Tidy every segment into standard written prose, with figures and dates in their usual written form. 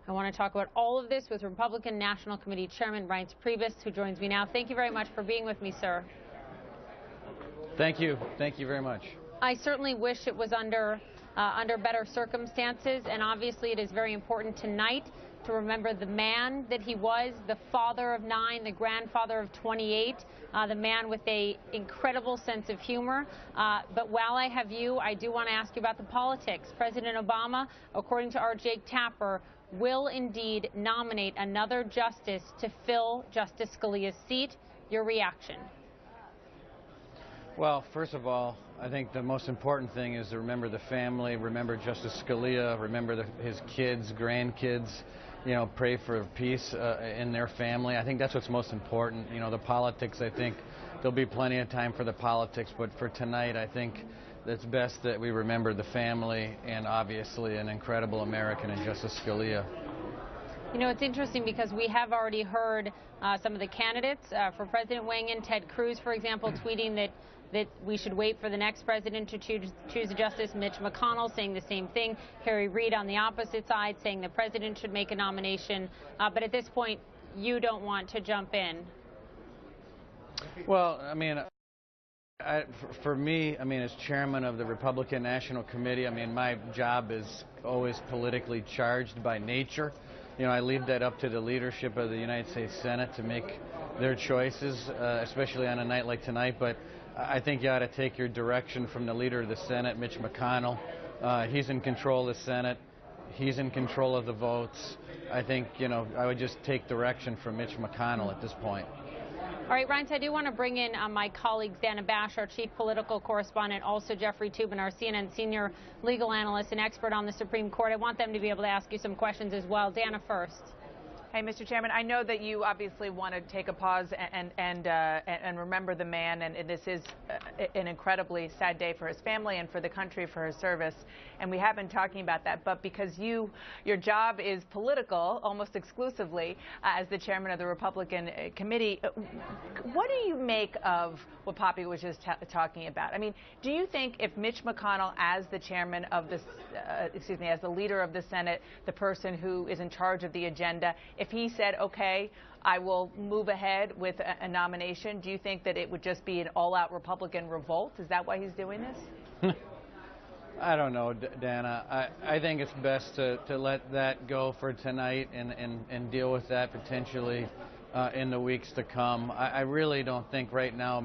I want to talk about all of this with Republican National Committee Chairman Reince Priebus, who joins me now. Thank you very much for being with me, sir. Thank you. Thank you very much. I certainly wish it was under better circumstances, and obviously it is very important tonight to remember the man that he was, the father of 9, the grandfather of 28, the man with an incredible sense of humor. But while I have you, I do want to ask you about the politics. President Obama, according to our Jake Tapper, will indeed nominate another justice to fill Justice Scalia's seat. Your reaction? Well, first of all, I think the most important thing is to remember the family, remember Justice Scalia, remember his kids, grandkids, you know, pray for peace in their family. I think that's what's most important. You know, the politics, I think there'll be plenty of time for the politics, but for tonight, I think it's best that we remember the family and obviously an incredible American in Justice Scalia. You know, it's interesting because we have already heard some of the candidates for president weighing in. Ted Cruz, for example, tweeting that we should wait for the next president to choose a justice. Mitch McConnell saying the same thing. Harry Reid on the opposite side saying the president should make a nomination. But at this point, you don't want to jump in. Well, I mean, for me, I mean, as chairman of the Republican National Committee, I mean, my job is always politically charged by nature. You know, I leave that up to the leadership of the United States Senate to make their choices, especially on a night like tonight. But I think you ought to take your direction from the leader of the Senate, Mitch McConnell. He's in control of the Senate. He's in control of the votes. I think, you know, I would just take direction from Mitch McConnell at this point. All right, Reince, I do want to bring in my colleagues, Dana Bash, our chief political correspondent, also Jeffrey Toobin, our CNN senior legal analyst and expert on the Supreme Court. I want them to be able to ask you some questions as well. Dana first. Hey, Mr. Chairman, I know that you obviously want to take a pause and remember the man, and this is an incredibly sad day for his family and for the country for his service, and we have been talking about that. But because your job is political almost exclusively as the chairman of the Republican committee, what do you make of what Poppy was just talking about? I mean, do you think if Mitch McConnell, as the chairman of this, as the leader of the Senate, the person who is in charge of the agenda, if he said, okay, I will move ahead with a nomination, do you think that it would just be an all-out Republican revolt? Is that why he's doing this? I don't know, Dana. I think it's best to let that go for tonight and deal with that potentially in the weeks to come. I really don't think right now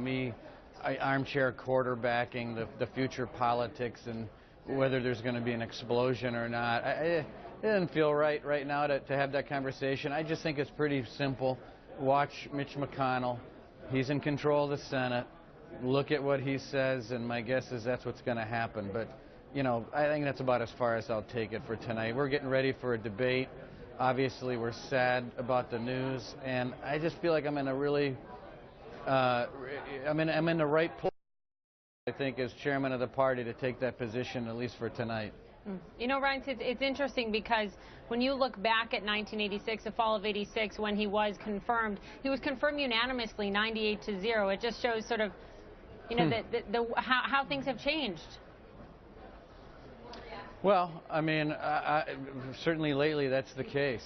armchair quarterbacking the future politics and whether there's going to be an explosion or not. It doesn't feel right now to have that conversation. I just think it's pretty simple. Watch Mitch McConnell. He's in control of the Senate. Look at what he says, and my guess is that's what's going to happen. But, you know, I think that's about as far as I'll take it for tonight. We're getting ready for a debate. Obviously, we're sad about the news, and I just feel like I'm in a really, I'm in the right place, I think, as chairman of the party to take that position, at least for tonight. You know, Reince, it's interesting because when you look back at 1986, the fall of '86, when he was confirmed unanimously 98-0. It just shows sort of, you know, how things have changed. Well, I mean, certainly lately that's the case.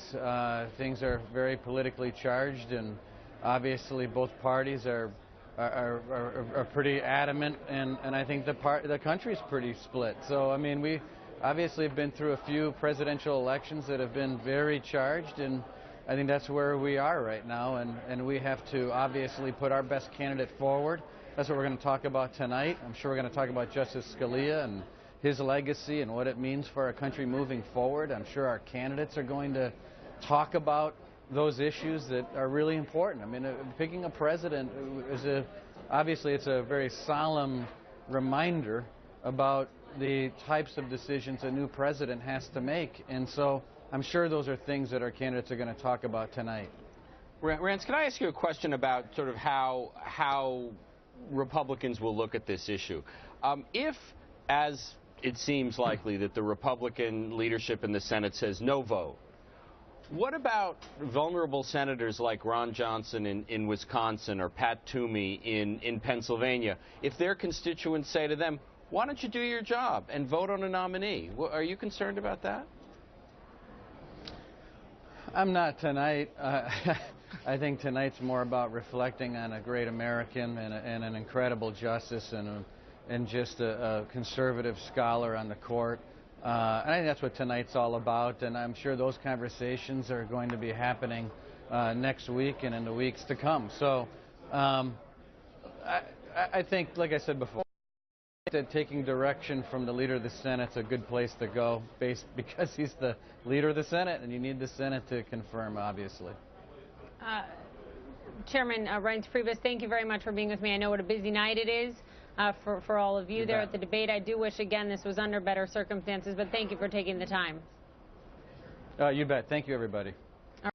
Things are very politically charged, and obviously both parties are pretty adamant, and I think the country's pretty split. So, I mean, we obviously have been through a few presidential elections that have been very charged, and I think that's where we are right now, and we have to obviously put our best candidate forward. That's what we're going to talk about tonight. I'm sure we're going to talk about Justice Scalia and his legacy and what it means for our country moving forward. I'm sure our candidates are going to talk about those issues that are really important. I mean, picking a president is obviously it's a very solemn reminder about the types of decisions a new president has to make. And so I'm sure those are things that our candidates are going to talk about tonight. Reince, can I ask you a question about sort of how Republicans will look at this issue? If, as it seems likely, that the Republican leadership in the Senate says no vote, what about vulnerable senators like Ron Johnson in Wisconsin or Pat Toomey in Pennsylvania? If their constituents say to them, why don't you do your job and vote on a nominee? Are you concerned about that? I'm not tonight. I think tonight's more about reflecting on a great American and an incredible justice and just a conservative scholar on the court. And I think that's what tonight's all about, and I'm sure those conversations are going to be happening next week and in the weeks to come. So I think, like I said before, that taking direction from the leader of the Senate's a good place to go, because he's the leader of the Senate, and you need the Senate to confirm, obviously. Chairman Reince Priebus, thank you very much for being with me. I know what a busy night it is for all of you there at the debate. I do wish, again, this was under better circumstances, but thank you for taking the time. You bet. Thank you, everybody.